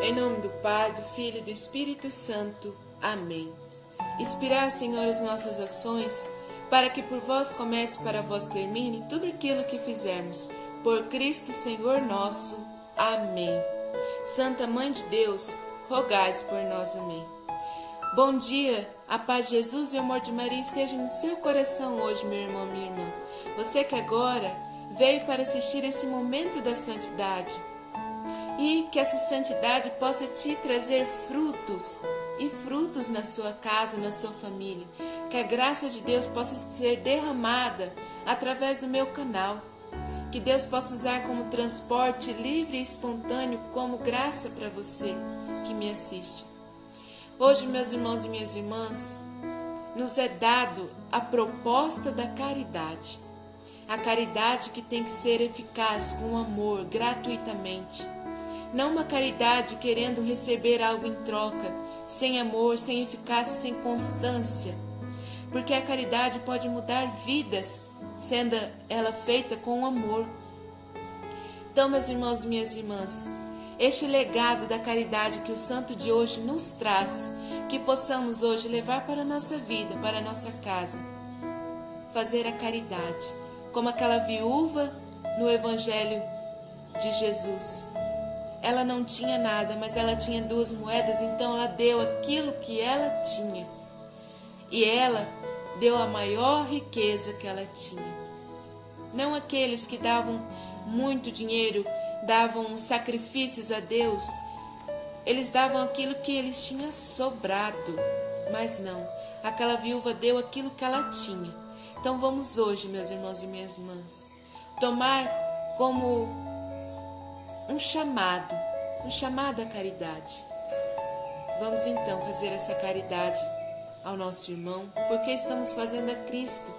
Em nome do Pai, do Filho e do Espírito Santo. Amém. Inspirai, Senhor, as nossas ações, para que por vós comece e para vós termine tudo aquilo que fizermos. Por Cristo Senhor nosso. Amém. Santa Mãe de Deus, rogai por nós. Amém. Bom dia, a paz de Jesus e o amor de Maria esteja no seu coração hoje, meu irmão, minha irmã. Você que agora veio para assistir esse momento da santidade. E que essa santidade possa te trazer frutos, e frutos na sua casa, na sua família. Que a graça de Deus possa ser derramada através do meu canal. Que Deus possa usar como transporte livre e espontâneo, como graça para você que me assiste. Hoje, meus irmãos e minhas irmãs, nos é dado a proposta da caridade. A caridade que tem que ser eficaz, com amor, gratuitamente. Não uma caridade querendo receber algo em troca, sem amor, sem eficácia, sem constância. Porque a caridade pode mudar vidas, sendo ela feita com amor. Então, meus irmãos e minhas irmãs, este legado da caridade que o santo de hoje nos traz, que possamos hoje levar para a nossa vida, para a nossa casa. Fazer a caridade, como aquela viúva no Evangelho de Jesus. Ela não tinha nada, mas ela tinha 2 moedas, então ela deu aquilo que ela tinha. E ela deu a maior riqueza que ela tinha. Não aqueles que davam muito dinheiro, davam sacrifícios a Deus, eles davam aquilo que eles tinham sobrado. Mas não, aquela viúva deu aquilo que ela tinha. Então vamos hoje, meus irmãos e minhas irmãs, tomar como um chamado à caridade. Vamos então fazer essa caridade ao nosso irmão, porque estamos fazendo a Cristo.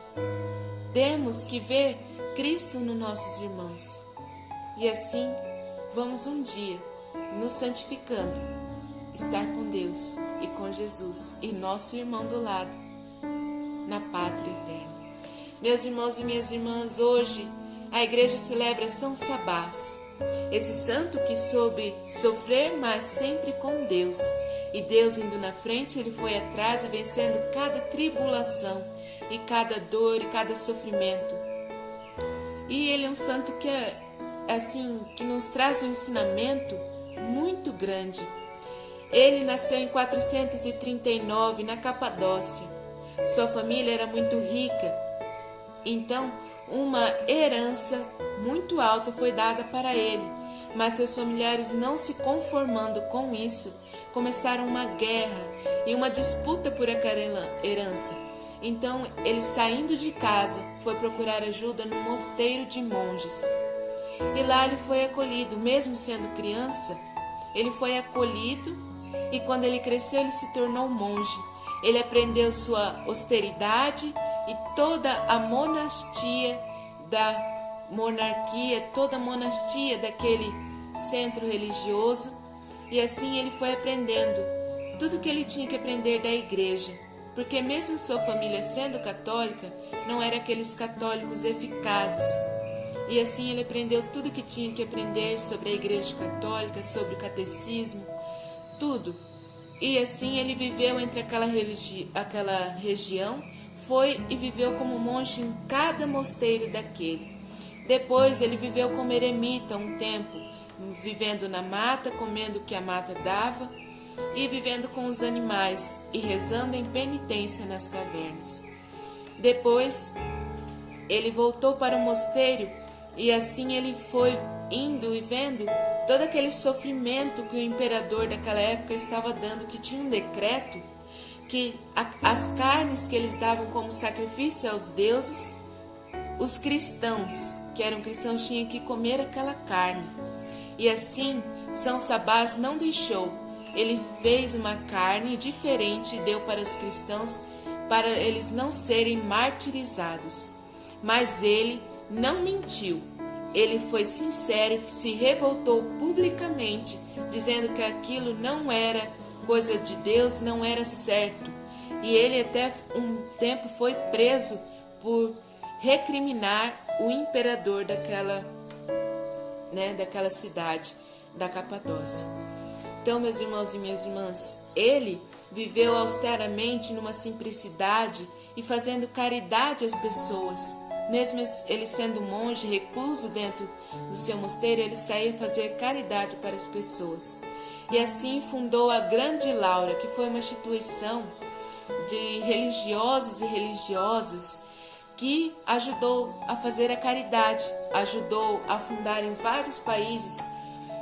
Temos que ver Cristo nos nossos irmãos. E assim, vamos um dia, nos santificando, estar com Deus e com Jesus e nosso irmão do lado, na pátria eterna. Meus irmãos e minhas irmãs, hoje a igreja celebra São Sabás, esse santo que soube sofrer, mas sempre com Deus. E Deus indo na frente, ele foi atrás, vencendo cada tribulação e cada dor e cada sofrimento. E ele é um santo que que nos traz um ensinamento muito grande. Ele nasceu em 439 na Capadócia. Sua família era muito rica. Então, uma herança muito alta foi dada para ele, mas seus familiares, não se conformando com isso, começaram uma guerra e uma disputa por aquela herança. Então, ele, saindo de casa, foi procurar ajuda no mosteiro de monges. E lá ele foi acolhido, mesmo sendo criança, ele foi acolhido, e quando ele cresceu, ele se tornou monge. Ele aprendeu sua austeridade e toda a monastia da monarquia, toda a monastia daquele centro religioso, e assim ele foi aprendendo tudo que ele tinha que aprender da igreja, porque mesmo sua família sendo católica, não eram aqueles católicos eficazes. E assim ele aprendeu tudo que tinha que aprender sobre a igreja católica, sobre o catecismo, tudo. E assim ele viveu entre aquela região, foi e viveu como monge em cada mosteiro daquele. Depois ele viveu como eremita um tempo, vivendo na mata, comendo o que a mata dava e vivendo com os animais e rezando em penitência nas cavernas. Depois ele voltou para o mosteiro e assim ele foi indo e vendo todo aquele sofrimento que o imperador daquela época estava dando, que tinha um decreto que as carnes que eles davam como sacrifício aos deuses, os cristãos, que eram cristãos, tinham que comer aquela carne. E assim, São Sabás não deixou. Ele fez uma carne diferente e deu para os cristãos, para eles não serem martirizados. Mas ele não mentiu. Ele foi sincero e se revoltou publicamente, dizendo que aquilo não era coisa de Deus, não era certo. E ele até um tempo foi preso por recriminar o imperador daquela cidade, da Capadócia. Então, meus irmãos e minhas irmãs, ele viveu austeramente numa simplicidade e fazendo caridade às pessoas. Mesmo ele sendo monge, recluso dentro do seu mosteiro, ele saía fazer caridade para as pessoas. E assim fundou a Grande Laura, que foi uma instituição de religiosos e religiosas que ajudou a fazer a caridade, ajudou a fundar em vários países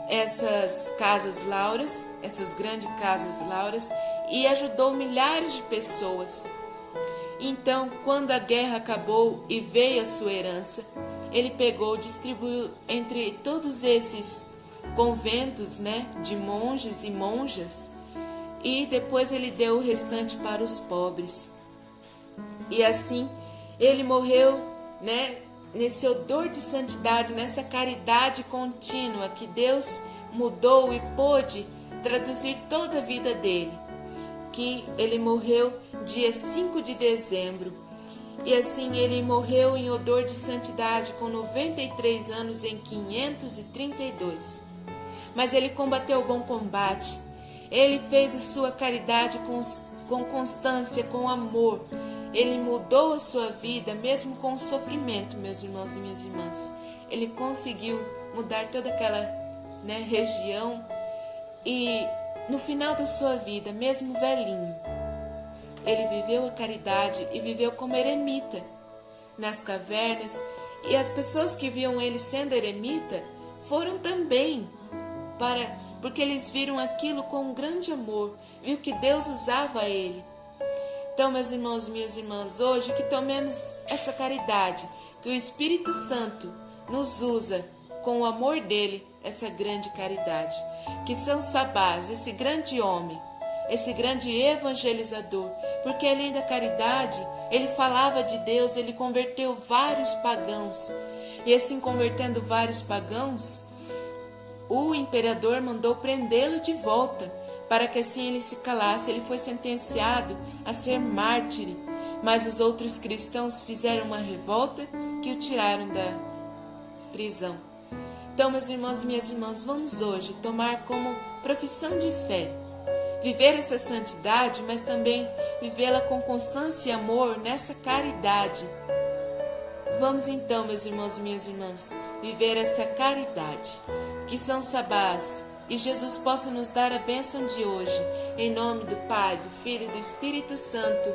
essas casas lauras, essas grandes casas lauras, e ajudou milhares de pessoas. Então, quando a guerra acabou e veio a sua herança, ele pegou, distribuiu entre todos esses conventos, de monges e monjas, e depois ele deu o restante para os pobres. E assim, ele morreu, nesse odor de santidade, nessa caridade contínua que Deus mudou e pôde traduzir toda a vida dele. Que ele morreu dia 5 de dezembro. E assim ele morreu em odor de santidade com 93 anos em 532. Mas ele combateu o bom combate. Ele fez a sua caridade com constância, com amor. Ele mudou a sua vida mesmo com o sofrimento, meus irmãos e minhas irmãs. Ele conseguiu mudar toda aquela região e no final da sua vida, mesmo velhinho, ele viveu a caridade e viveu como eremita nas cavernas, e as pessoas que viam ele sendo eremita foram também porque eles viram aquilo com um grande amor, viu que Deus usava ele. Então, meus irmãos e minhas irmãs, hoje que tomemos essa caridade, que o Espírito Santo nos usa com o amor dele, essa grande caridade. Que São Sabás, esse grande homem, esse grande evangelizador, porque além da caridade, ele falava de Deus, ele converteu vários pagãos. E assim, convertendo vários pagãos, o imperador mandou prendê-lo de volta, para que assim ele se calasse. Ele foi sentenciado a ser mártir, mas os outros cristãos fizeram uma revolta que o tiraram da prisão. Então, meus irmãos e minhas irmãs, vamos hoje tomar como profissão de fé, viver essa santidade, mas também vivê-la com constância e amor nessa caridade. Vamos então, meus irmãos e minhas irmãs, viver essa caridade. Que São Sabás e Jesus possam nos dar a bênção de hoje, em nome do Pai, do Filho e do Espírito Santo.